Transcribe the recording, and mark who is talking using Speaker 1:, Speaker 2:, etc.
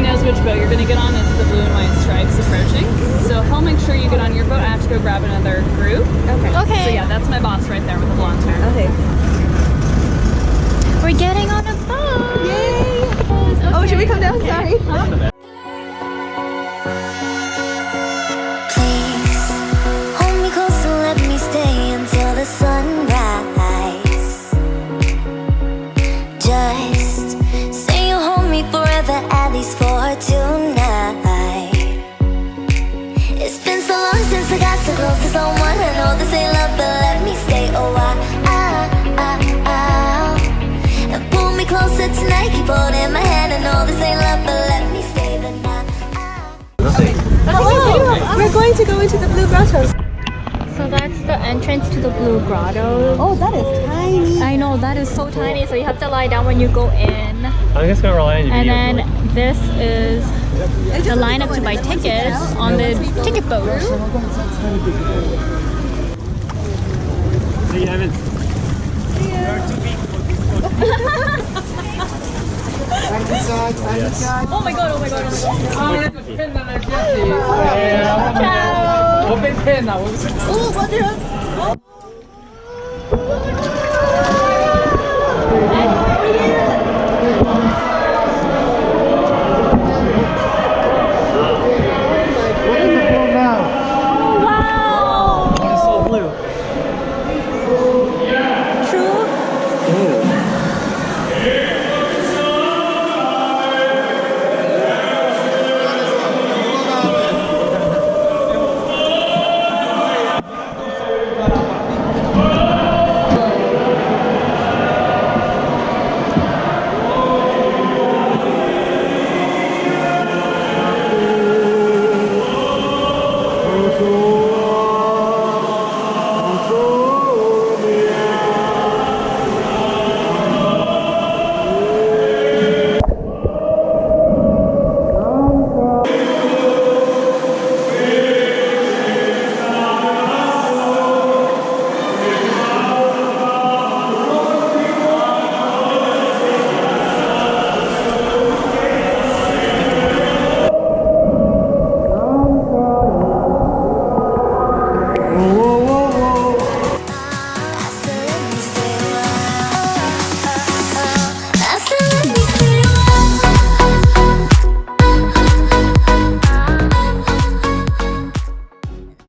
Speaker 1: knows which boat you're gonna get on. It's the blue and white stripes approaching. So he'll make sure you get on your boat. I have to go grab another group.
Speaker 2: Okay. Okay.
Speaker 1: So yeah, that's my boss right there with the blonde hair.
Speaker 2: Okay.
Speaker 3: We're getting on a boat!
Speaker 2: Yay! Okay. Oh, should we come down? Okay. Sorry. Huh?
Speaker 4: Please hold me close and let me stay until the sunrise. Just say you'll hold me forever, at least for tonight. It's been so long since I got so close to someone. I know this ain't love, but let me stay a while. And pull me closer tonight, keep holding my hand. I know this ain't love, but let me stay the night.
Speaker 2: Oh, we're going to go into the Blue Grotto.
Speaker 3: So that's the entrance to the Blue Grotto.
Speaker 2: Oh, that is tiny.
Speaker 3: I know, that is so tiny, so you have to lie down when you go in.
Speaker 5: I'm just gonna rely on your
Speaker 3: And
Speaker 5: video.
Speaker 3: then this is the lineup to buy tickets on the ticket boat.
Speaker 5: See you, Evan.
Speaker 1: Oh my god, oh my god, oh my god.
Speaker 2: Oh, what